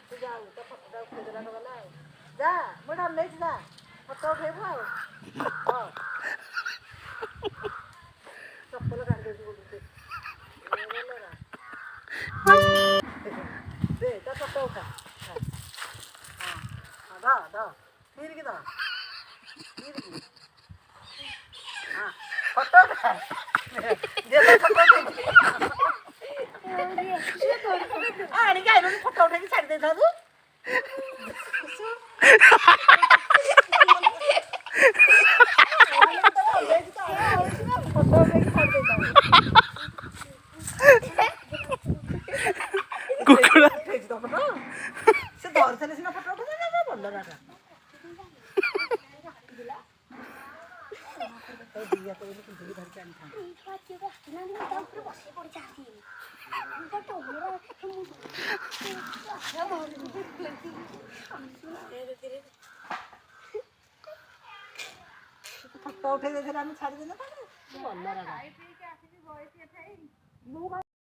ତୁ ଯାଉ ତ ଫଟୋଟା ଉଠେଇଦେଲାଠୁ ଗଲା ଆଉ ଯା ମୁଁ ଏଇଟା ନେଇଛି ଯା ଫଟୋ ଉଠେଇବୁ ଆଉ ହଁ ଚପଲ କାଢ଼ି ଦେଉଛି ଗୋଡ଼କୁ ଦେ ତା ଫଟୋ ଉଠା ହଁ ଦ ତିରିକି ଦ ତିରିକି ହଁ ଫଟୋ ଉଠା ଯେ ତା ଫଟୋ ଉଠେଇଛି ଆଣିକି ଆଇଲୁନି ଫଟୋ ଉଠେଇକି ଛାଡ଼ି ଦେଇଥାନ୍ତୁ ଫଟୋ ଉଠେଇକି ଛାଡ଼ି ଦେଇଥାନ୍ତୁ କୁକୁଡ଼ା ଉଠେଇଛି ତ ଫଟୋ ସେ ଧରିଥିଲେ ସିନା ଫଟୋ ଉଠେଇଥାନ୍ତେ ଭଲ ଲାଗା ଦିଆ ତ ପିନ୍ଧିକି ଧରିକି ଆଣିଥାନ୍ତି ଫଟୋ ଉଠେଇ ଦେଇଥିଲେ ଆମେ ଛାଡ଼ି ଦେଇନଥାନ୍ତେ ଭଲ ଲାଗା